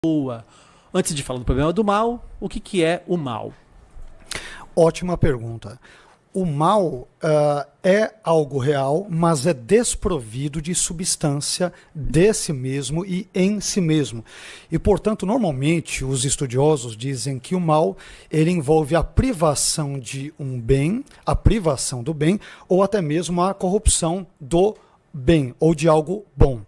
boa. Antes de falar do problema do mal, o que é o mal? Ótima pergunta. O mal é algo real, mas é desprovido de substância de si mesmo e em si mesmo. E, portanto, normalmente os estudiosos dizem que o mal ele envolve a privação de um bem, a privação do bem, ou até mesmo a corrupção do bem, ou de algo bom.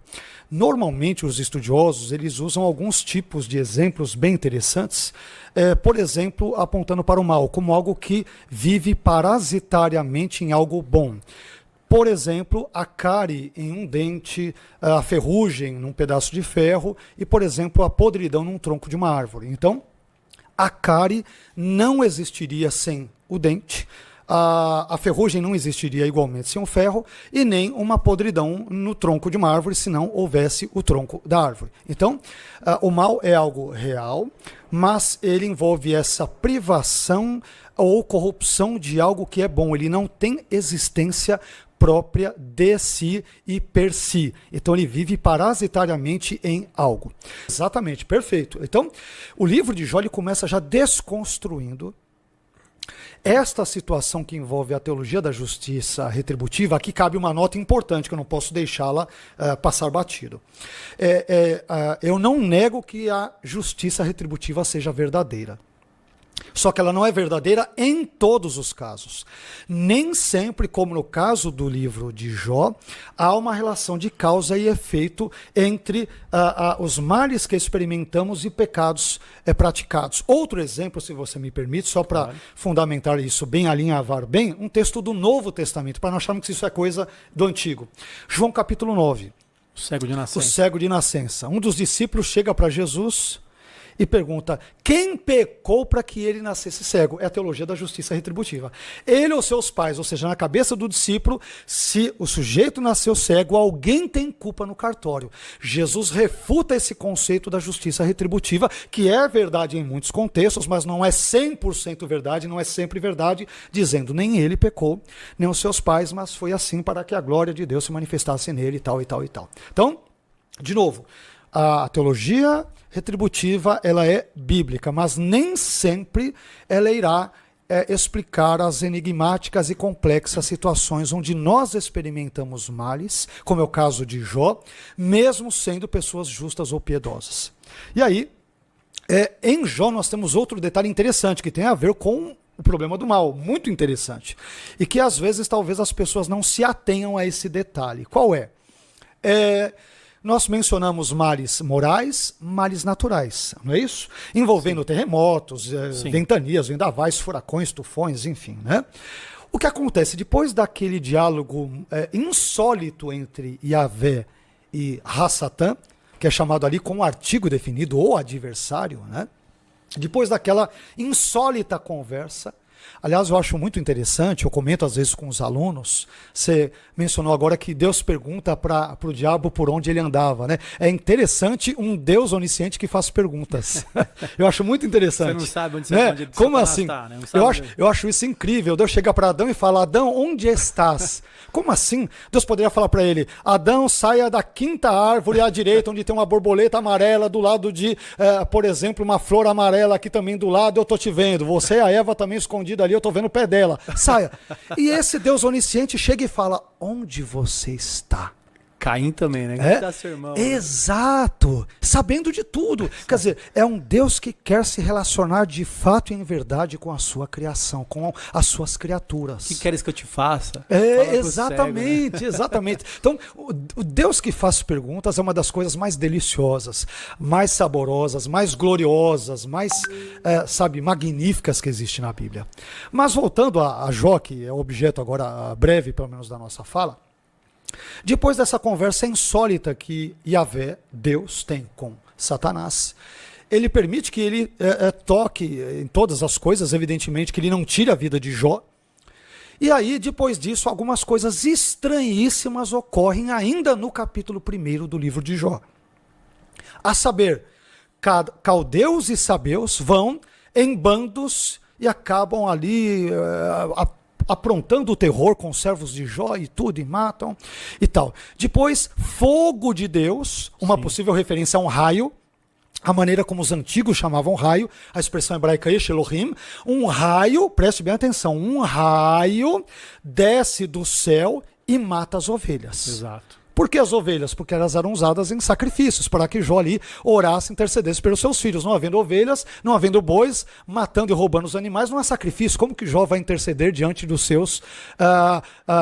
Normalmente os estudiosos eles usam alguns tipos de exemplos bem interessantes, por exemplo, apontando para o mal como algo que vive parasitariamente em algo bom. Por exemplo, a cárie em um dente, a ferrugem num pedaço de ferro e, por exemplo, a podridão num tronco de uma árvore. Então, a cárie não existiria sem o dente. A ferrugem não existiria igualmente sem o ferro e nem uma podridão no tronco de uma árvore se não houvesse o tronco da árvore. Então, o mal é algo real, mas ele envolve essa privação ou corrupção de algo que é bom. Ele não tem existência própria de si e per si. Então ele vive parasitariamente em algo. Exatamente, perfeito. Então, o livro de Jó ele começa já desconstruindo esta situação que envolve a teologia da justiça retributiva. Aqui cabe uma nota importante que eu não posso deixá-la passar batido. Eu não nego que a justiça retributiva seja verdadeira. Só que ela não é verdadeira em todos os casos. Nem sempre, como no caso do livro de Jó, há uma relação de causa e efeito entre os males que experimentamos e pecados praticados. Outro exemplo, se você me permite, só para fundamentar isso bem, alinhavar bem, um texto do Novo Testamento, para não acharmos que isso é coisa do Antigo. João capítulo 9. O cego de nascença. O cego de nascença. Um dos discípulos chega para Jesus e pergunta, quem pecou para que ele nascesse cego? É a teologia da justiça retributiva. Ele ou seus pais, ou seja, na cabeça do discípulo, se o sujeito nasceu cego, alguém tem culpa no cartório. Jesus refuta esse conceito da justiça retributiva, que é verdade em muitos contextos, mas não é 100% verdade, não é sempre verdade, dizendo, nem ele pecou, nem os seus pais, mas foi assim para que a glória de Deus se manifestasse nele e tal, e tal, e tal. Então, de novo, a teologia retributiva ela é bíblica, mas nem sempre ela irá explicar as enigmáticas e complexas situações onde nós experimentamos males, como é o caso de Jó, mesmo sendo pessoas justas ou piedosas. E aí, em Jó nós temos outro detalhe interessante que tem a ver com o problema do mal, muito interessante, e que às vezes talvez as pessoas não se atenham a esse detalhe. Qual é? Nós mencionamos males morais, males naturais, não é isso? Envolvendo terremotos, ventanias, vendavais, furacões, tufões, enfim, né? O que acontece depois daquele diálogo insólito entre Yahvé e Ra-Satã, que é chamado ali com um artigo definido, ou adversário, né? Depois daquela insólita conversa, aliás, eu acho muito interessante, eu comento às vezes com os alunos, você mencionou agora que Deus pergunta para o diabo por onde ele andava, né? É interessante um Deus onisciente que faz perguntas. Eu acho muito interessante. Você não sabe onde você Como assim? Tá, né? Eu acho isso incrível. Deus chega para Adão e fala, Adão, onde estás? Como assim? Deus poderia falar para ele, Adão, saia da quinta árvore à direita, onde tem uma borboleta amarela, do lado de, por exemplo, uma flor amarela aqui também do lado, eu tô te vendo. Você e a Eva também escondida ali, eu tô vendo o pé dela. Saia. E esse Deus onisciente chega e fala, onde você está? Caim também, né? Tá seu irmão, exato. Né? Sabendo de tudo. Quer dizer, é um Deus que quer se relacionar de fato e em verdade com a sua criação, com as suas criaturas. O que queres que eu te faça? Exatamente, cego, né? Exatamente. Então, o Deus que faz perguntas é uma das coisas mais deliciosas, mais saborosas, mais gloriosas, mais, magníficas que existe na Bíblia. Mas voltando a Jó, que é o objeto agora breve, pelo menos, da nossa fala, depois dessa conversa insólita que Yahvé, Deus, tem com Satanás, ele permite que ele toque em todas as coisas, evidentemente que ele não tire a vida de Jó. E aí, depois disso, algumas coisas estranhíssimas ocorrem ainda no capítulo 1 do livro de Jó. A saber, caldeus e sabeus vão em bandos e acabam ali aprontando o terror com os servos de Jó e tudo, e matam e tal. Depois, fogo de Deus, uma possível referência a um raio, a maneira como os antigos chamavam raio, a expressão hebraica Esh Elohim, um raio, preste bem atenção, um raio desce do céu e mata as ovelhas. Exato. Por que as ovelhas? Porque elas eram usadas em sacrifícios, para que Jó ali orasse, intercedesse pelos seus filhos. Não havendo ovelhas, não havendo bois, matando e roubando os animais, não há sacrifício. Como que Jó vai interceder diante dos seus,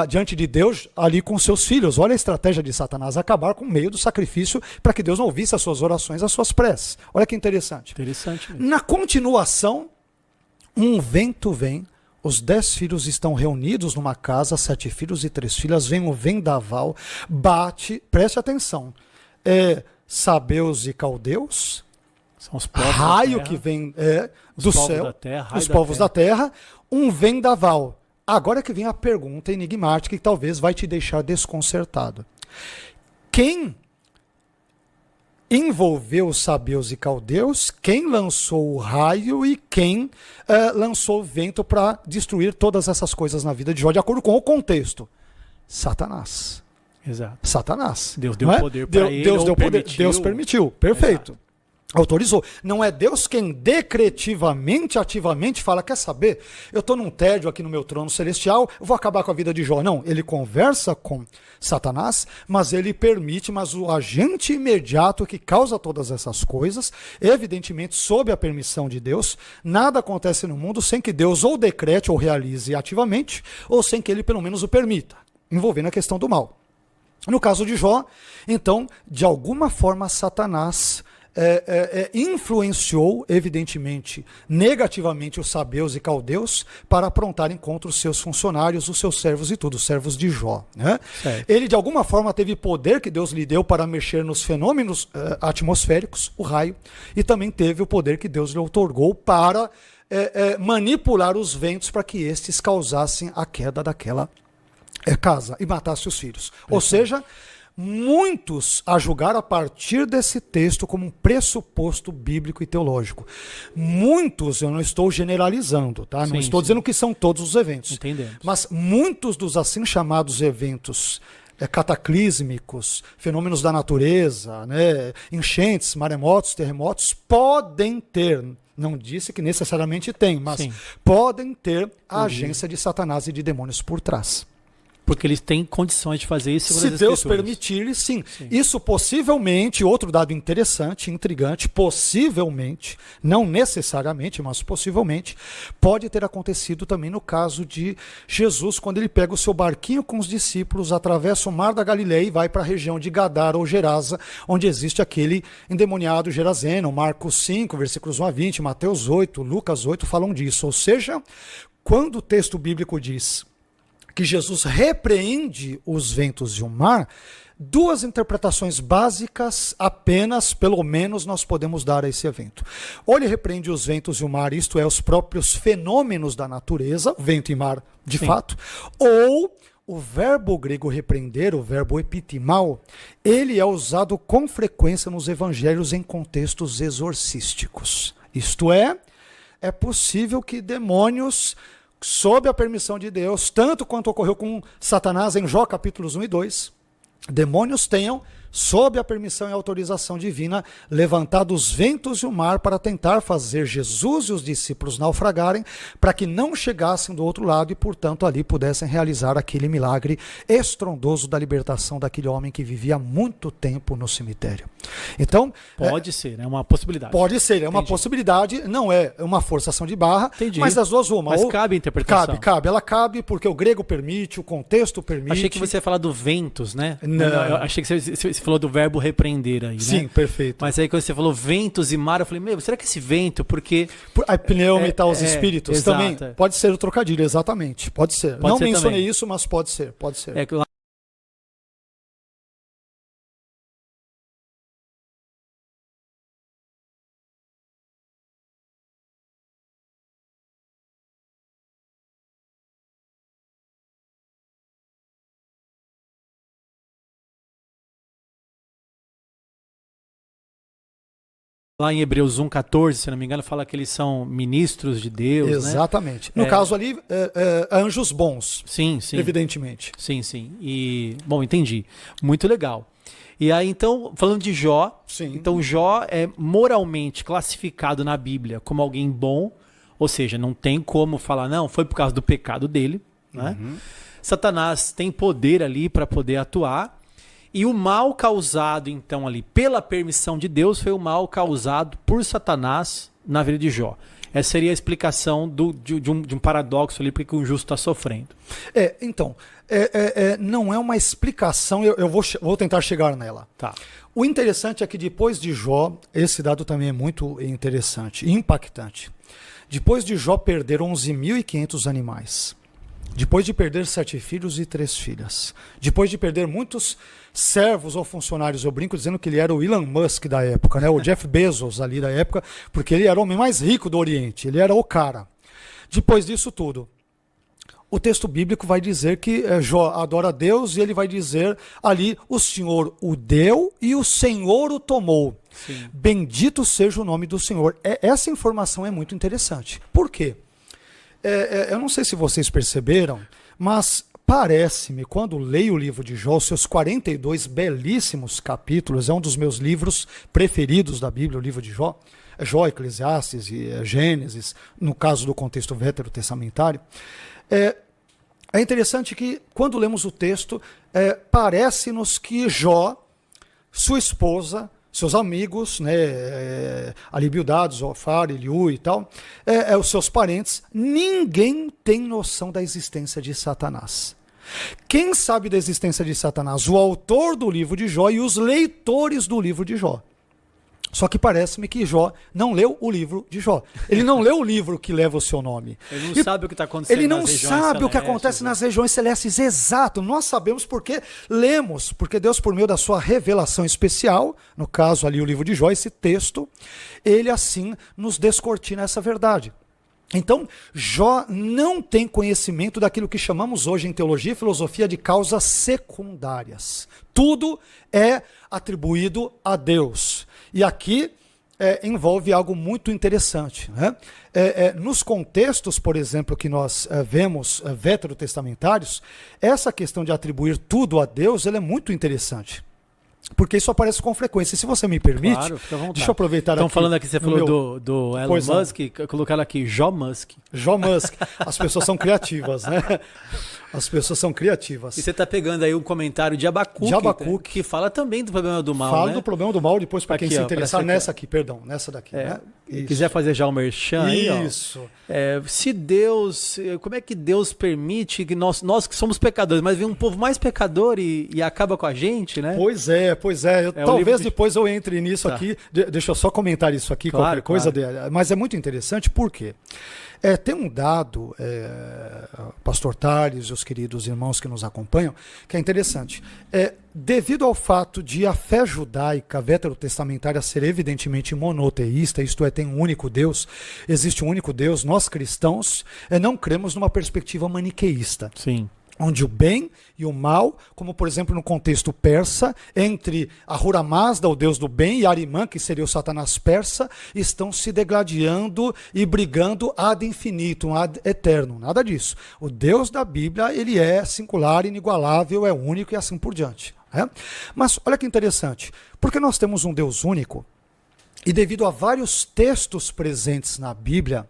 diante de Deus ali com seus filhos? Olha a estratégia de Satanás, acabar com o meio do sacrifício para que Deus não ouvisse as suas orações, as suas preces. Olha que interessante. Interessante mesmo. Na continuação, um vento vem. Os 10 filhos estão reunidos numa casa, 7 filhos e 3 filhas. Vem o vendaval, bate, preste atenção. Sabeus e caldeus, São os povos raio da terra, que vem os do povos céu, da terra, raio os povos da da terra, um vendaval. Agora que vem a pergunta enigmática que talvez vai te deixar desconcertado. Quem envolveu os sabeus e caldeus, quem lançou o raio e quem lançou o vento para destruir todas essas coisas na vida de Jó, de acordo com o contexto? Satanás. Exato. Satanás. Deus deu Não é? poder para ele, Deus ou deu poder. permitiu. Deus permitiu. Perfeito. Exato. Autorizou. Não é Deus quem decretivamente, ativamente fala, quer saber? Eu estou num tédio aqui no meu trono celestial, eu vou acabar com a vida de Jó. Não, ele conversa com Satanás, mas ele permite, mas o agente imediato que causa todas essas coisas, evidentemente sob a permissão de Deus, nada acontece no mundo sem que Deus ou decrete ou realize ativamente, ou sem que ele pelo menos o permita, envolvendo a questão do mal. No caso de Jó, então, de alguma forma Satanás influenciou, evidentemente, negativamente os sabeus e caldeus para aprontarem contra os seus funcionários, os seus servos e tudo, os servos de Jó. Né? Ele, de alguma forma, teve poder que Deus lhe deu para mexer nos fenômenos atmosféricos, o raio, e também teve o poder que Deus lhe outorgou para manipular os ventos para que estes causassem a queda daquela casa e matassem os filhos. Ou seja, muitos a julgar a partir desse texto como um pressuposto bíblico e teológico. Muitos, eu não estou generalizando, tá? Não estou dizendo que são todos os eventos. Entendemos. Mas muitos dos assim chamados eventos cataclísmicos, fenômenos da natureza, né, enchentes, maremotos, terremotos, podem ter, não disse que necessariamente tem, mas podem ter a agência de Satanás e de demônios por trás. Porque eles têm condições de fazer isso. Se Deus permitir, sim. Isso possivelmente, outro dado interessante, intrigante, possivelmente, não necessariamente, mas possivelmente, pode ter acontecido também no caso de Jesus, quando ele pega o seu barquinho com os discípulos, atravessa o mar da Galileia e vai para a região de Gadara ou Gerasa, onde existe aquele endemoniado Gerazeno. Marcos 5, versículos 1 a 20, Mateus 8, Lucas 8 falam disso. Ou seja, quando o texto bíblico diz que Jesus repreende os ventos e o mar, duas interpretações básicas apenas, pelo menos, nós podemos dar a esse evento. Ou ele repreende os ventos e o mar, isto é, os próprios fenômenos da natureza, vento e mar de fato, ou o verbo grego repreender, o verbo epitimao, ele é usado com frequência nos evangelhos em contextos exorcísticos. Isto é possível que demônios, sob a permissão de Deus, tanto quanto ocorreu com Satanás em Jó capítulos 1 e 2, demônios tenham, sob a permissão e autorização divina, levantado os ventos e o mar para tentar fazer Jesus e os discípulos naufragarem, para que não chegassem do outro lado e, portanto, ali pudessem realizar aquele milagre estrondoso da libertação daquele homem que vivia há muito tempo no cemitério. Então, pode ser, é uma possibilidade. Pode ser, é uma possibilidade, não é uma forçação de barra, mas as duas uma. Mas cabe a interpretação. Ela cabe porque o grego permite, o contexto permite. Achei que você ia falar do ventos, né? Não. Eu achei que você falou do verbo repreender aí, né? Sim, perfeito. Mas aí quando você falou ventos e mar, eu falei, será que esse vento, porque... A pneume tá os espíritos exato, também. Pode ser o trocadilho, exatamente. Pode ser. Não mencionei também isso, mas pode ser. Lá em Hebreus 1,14, se não me engano, fala que eles são ministros de Deus. Exatamente. Né? No caso ali, anjos bons. Sim. Evidentemente. Sim. E, bom, entendi. Muito legal. E aí, então, falando de Jó, Sim. então Jó é moralmente classificado na Bíblia como alguém bom, ou seja, não tem como falar, não, foi por causa do pecado dele, né? Satanás tem poder ali para poder atuar, e o mal causado, então, ali, pela permissão de Deus, foi o mal causado por Satanás na vida de Jó. Essa seria a explicação de um paradoxo ali, porque o justo está sofrendo. Então, não é uma explicação, eu vou tentar chegar nela. Tá. O interessante é que depois de Jó, esse dado também é muito interessante e impactante. Depois de Jó perder 11.500 animais, depois de perder 7 filhos e 3 filhas, depois de perder muitos servos ou funcionários, eu brinco dizendo que ele era o Elon Musk da época, né? O Jeff Bezos ali da época, porque ele era o homem mais rico do Oriente, ele era o cara. Depois disso tudo, o texto bíblico vai dizer que Jó adora a Deus e ele vai dizer ali, o Senhor o deu e o Senhor o tomou. Sim. Bendito seja o nome do Senhor. Essa informação é muito interessante. Por quê? Eu não sei se vocês perceberam, mas parece-me, quando leio o livro de Jó, seus 42 belíssimos capítulos, é um dos meus livros preferidos da Bíblia, o livro de Jó, Jó, Eclesiastes e Gênesis, no caso do contexto veterotestamentário. É interessante que, quando lemos o texto, parece-nos que Jó, sua esposa, seus amigos, né, ali Bildad, Zofar, Eliú e tal, os seus parentes, ninguém tem noção da existência de Satanás. Quem sabe da existência de Satanás? O autor do livro de Jó e os leitores do livro de Jó. Só que parece-me que Jó não leu o livro de Jó. Ele não leu o livro que leva o seu nome. Ele não sabe o que está acontecendo nas regiões celestes. Ele não sabe o que acontece nas regiões celestes, exato. Nós sabemos porque lemos, porque Deus, por meio da sua revelação especial, no caso ali o livro de Jó, esse texto, ele assim nos descortina essa verdade. Então, Jó não tem conhecimento daquilo que chamamos hoje em teologia e filosofia de causas secundárias. Tudo é atribuído a Deus. E aqui envolve algo muito interessante, né? Nos contextos, por exemplo, que nós vemos veterotestamentários, essa questão de atribuir tudo a Deus, ela é muito interessante. Porque isso aparece com frequência. Se você me permite, claro, fica à vontade. Deixa eu aproveitar aqui. Estão falando aqui, você falou do Elon Musk, colocaram aqui Jó Musk. Jó Musk. As pessoas são criativas, né? As pessoas são criativas. E você está pegando aí um comentário de Abacuque, que fala também do problema do mal, Fala né? do problema do mal, depois para quem se interessar, nessa daqui, né? Quiser fazer já o merchan aí, isso. Se Deus, como é que Deus permite que nós que somos pecadores, mas vem um povo mais pecador e acaba com a gente, né? Pois é. Talvez depois eu entre nisso aqui, deixa eu só comentar isso aqui, claro, qualquer coisa dele. Mas é muito interessante, por quê? Tem um dado, Pastor Tales e os queridos irmãos que nos acompanham, que é interessante. Devido ao fato de a fé judaica veterotestamentária ser evidentemente monoteísta, isto é, tem um único Deus, existe um único Deus, nós cristãos não cremos numa perspectiva maniqueísta. Sim. Onde o bem e o mal, como por exemplo no contexto persa, entre Ahura Mazda, o deus do bem, e Arimã, que seria o Satanás persa, estão se degladiando e brigando ad infinitum, ad eterno. Nada disso. O Deus da Bíblia, ele é singular, inigualável, é único e assim por diante. Mas olha que interessante, porque nós temos um Deus único, e devido a vários textos presentes na Bíblia,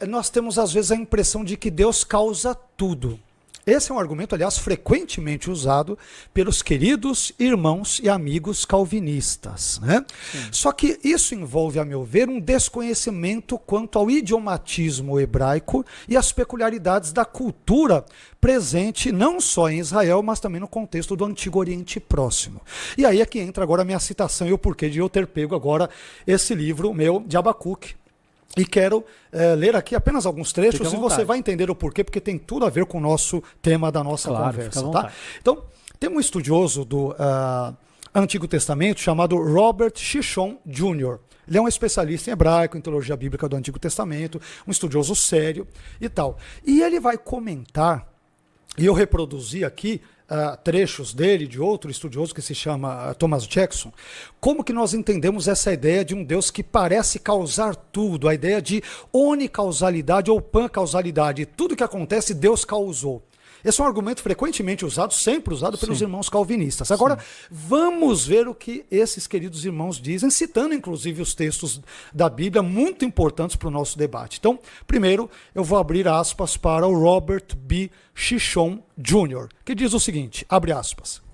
nós temos às vezes a impressão de que Deus causa tudo. Esse é um argumento, aliás, frequentemente usado pelos queridos irmãos e amigos calvinistas, né? Só que isso envolve, a meu ver, um desconhecimento quanto ao idiomatismo hebraico e as peculiaridades da cultura presente não só em Israel, mas também no contexto do Antigo Oriente Próximo. E aí é que entra agora a minha citação e o porquê de eu ter pego agora esse livro meu de Abacuque. E quero ler aqui apenas alguns trechos e você vai entender o porquê, porque tem tudo a ver com o nosso tema da nossa conversa. Tá? Então, tem um estudioso do Antigo Testamento chamado Robert Shishon Jr. Ele é um especialista em hebraico, em teologia bíblica do Antigo Testamento, um estudioso sério e tal. E ele vai comentar, e eu reproduzi aqui, trechos dele, de outro estudioso que se chama Thomas Jackson, como que nós entendemos essa ideia de um Deus que parece causar tudo, a ideia de onicausalidade ou pancausalidade, tudo que acontece Deus causou. Esse é um argumento frequentemente usado, sempre usado pelos Sim. irmãos calvinistas. Agora, vamos ver o que esses queridos irmãos dizem, citando inclusive os textos da Bíblia muito importantes para o nosso debate. Então, primeiro, eu vou abrir aspas para o Robert B. Chichon Jr., que diz o seguinte, abre aspas.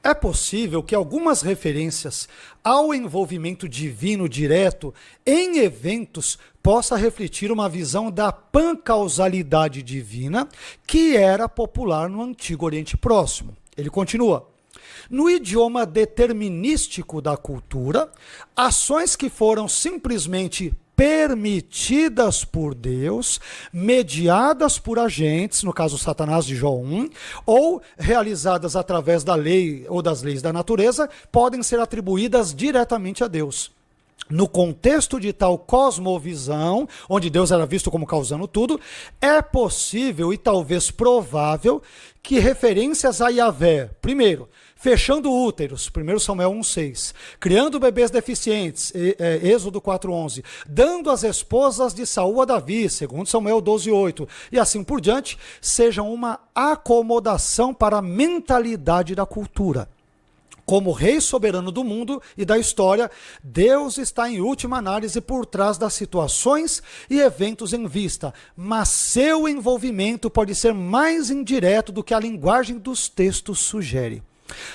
É possível que algumas referências ao envolvimento divino direto em eventos possa refletir uma visão da pancausalidade divina que era popular no Antigo Oriente Próximo. Ele continua. No idioma determinístico da cultura, ações que foram simplesmente permitidas por Deus, mediadas por agentes, no caso Satanás de Jó 1, ou realizadas através da lei ou das leis da natureza, podem ser atribuídas diretamente a Deus. No contexto de tal cosmovisão, onde Deus era visto como causando tudo, é possível e talvez provável que referências a Yahvé, primeiro, fechando úteros, 1 Samuel 1,6, criando bebês deficientes, Êxodo 4,11, dando as esposas de Saul a Davi, 2 Samuel 12,8, e assim por diante, sejam uma acomodação para a mentalidade da cultura. Como rei soberano do mundo e da história, Deus está em última análise por trás das situações e eventos em vista, mas seu envolvimento pode ser mais indireto do que a linguagem dos textos sugere.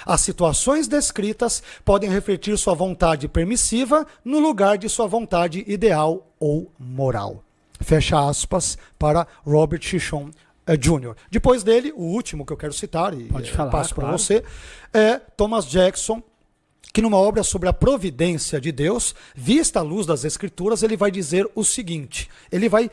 As situações descritas podem refletir sua vontade permissiva no lugar de sua vontade ideal ou moral. Fecha aspas para Robert Chichon Jr. Depois dele, o último que eu quero citar, e passo para você, é Thomas Jackson, que numa obra sobre a providência de Deus, vista à luz das Escrituras, ele vai dizer o seguinte, ele vai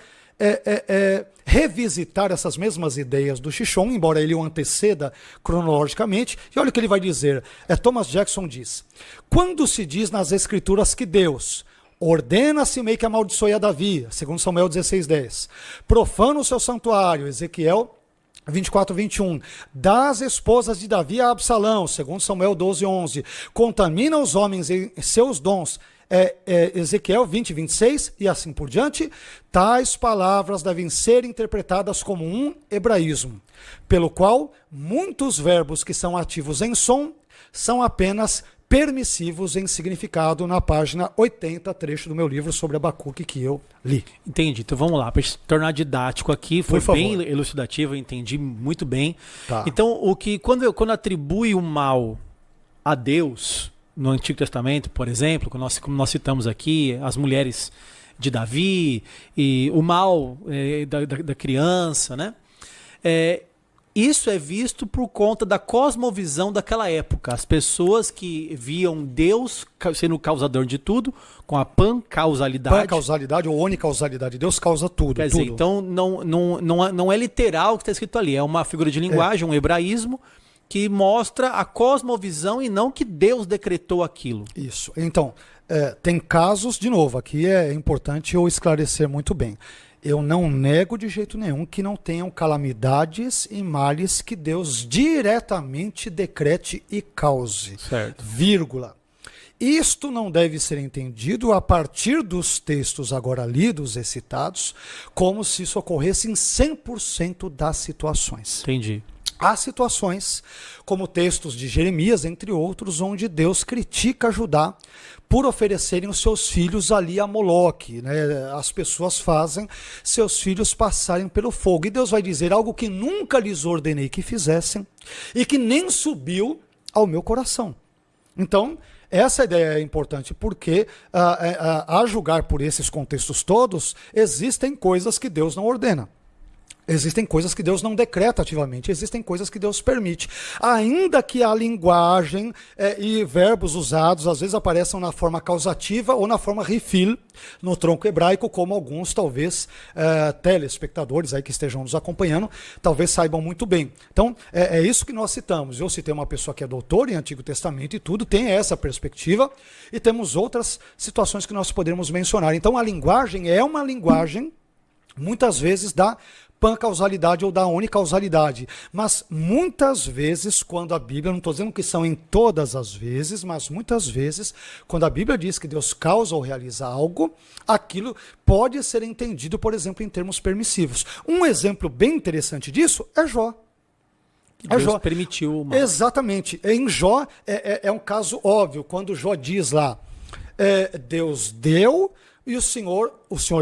revisitar essas mesmas ideias do Chichon, embora ele o anteceda cronologicamente, e olha o que ele vai dizer, Thomas Jackson diz, quando se diz nas Escrituras que Deus ordena a Simei que amaldiçoe a Davi, 2 Samuel 16:10. Profana o seu santuário, Ezequiel 24:21. Dá as esposas de Davi a Absalão, 2 Samuel 12:11. Contamina os homens em seus dons, Ezequiel 20:26 e assim por diante. Tais palavras devem ser interpretadas como um hebraísmo, pelo qual muitos verbos que são ativos em som são apenas permissivos em significado na página 80, trecho do meu livro sobre Abacuque que eu li. Entendi. Então vamos lá, para tornar didático aqui, foi bem elucidativo, eu entendi muito bem. Tá. Então, quando atribui o mal a Deus, no Antigo Testamento, por exemplo, como nós citamos aqui, as mulheres de Davi, e o mal da criança, né? Isso é visto por conta da cosmovisão daquela época. As pessoas que viam Deus sendo o causador de tudo, com a pancausalidade. Pancausalidade ou onicausalidade. Deus causa tudo. Quer dizer, então não é literal o que está escrito ali. É uma figura de linguagem, um hebraísmo, que mostra a cosmovisão e não que Deus decretou aquilo. Isso. Então, tem casos, de novo, aqui é importante eu esclarecer muito bem. Eu não nego de jeito nenhum que não tenham calamidades e males que Deus diretamente decrete e cause. Certo. Vírgula. Isto não deve ser entendido a partir dos textos agora lidos e citados, como se isso ocorresse em 100% das situações. Entendi. Há situações, como textos de Jeremias, entre outros, onde Deus critica Judá por oferecerem os seus filhos ali a Moloque, né? As pessoas fazem seus filhos passarem pelo fogo. E Deus vai dizer algo que nunca lhes ordenei que fizessem e que nem subiu ao meu coração. Então, essa ideia é importante porque, a julgar por esses contextos todos, existem coisas que Deus não ordena. Existem coisas que Deus não decreta ativamente, existem coisas que Deus permite. Ainda que a linguagem e verbos usados às vezes apareçam na forma causativa ou na forma refil, no tronco hebraico, como alguns talvez telespectadores aí que estejam nos acompanhando, talvez saibam muito bem. Então, é isso que nós citamos. Eu citei uma pessoa que é doutora em Antigo Testamento e tudo, tem essa perspectiva, e temos outras situações que nós podemos mencionar. Então, a linguagem é uma linguagem, muitas vezes, da pancausalidade ou da unicausalidade. Mas muitas vezes, quando a Bíblia, não estou dizendo que são em todas as vezes, mas muitas vezes, quando a Bíblia diz que Deus causa ou realiza algo, aquilo pode ser entendido, por exemplo, em termos permissivos. Um exemplo bem interessante disso é Jó. Deus Jó permitiu o mal. Exatamente. Em Jó é um caso óbvio, quando Jó diz lá, Deus deu e o Senhor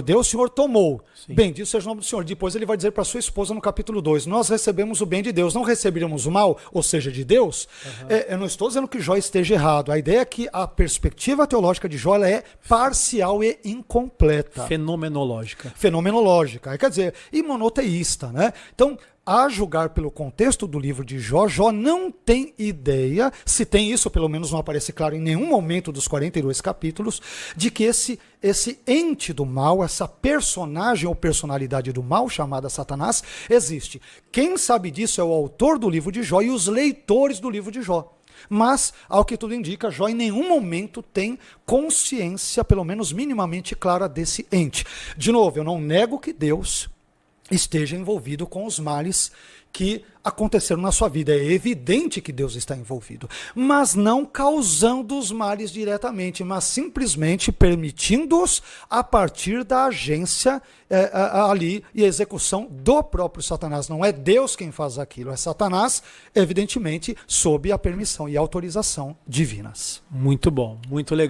deu, o Senhor tomou. Sim. Bendito seja o nome do Senhor. Depois ele vai dizer para sua esposa no capítulo 2, nós recebemos o bem de Deus, não receberíamos o mal, ou seja, de Deus. Eu não estou dizendo que Jó esteja errado. A ideia é que a perspectiva teológica de Jó ela é parcial e incompleta. Fenomenológica. Quer dizer, e monoteísta, né? Então, a julgar pelo contexto do livro de Jó, Jó não tem ideia, se tem isso, pelo menos não aparece claro em nenhum momento dos 42 capítulos, de que esse ente do mal, essa personagem ou personalidade do mal, chamada Satanás, existe. Quem sabe disso é o autor do livro de Jó e os leitores do livro de Jó. Mas, ao que tudo indica, Jó em nenhum momento tem consciência, pelo menos minimamente clara, desse ente. De novo, eu não nego que Deus esteja envolvido com os males que aconteceram na sua vida. É evidente que Deus está envolvido, mas não causando os males diretamente, mas simplesmente permitindo-os a partir da agência ali e execução do próprio Satanás. Não é Deus quem faz aquilo, é Satanás, evidentemente, sob a permissão e autorização divinas. Muito bom, muito legal.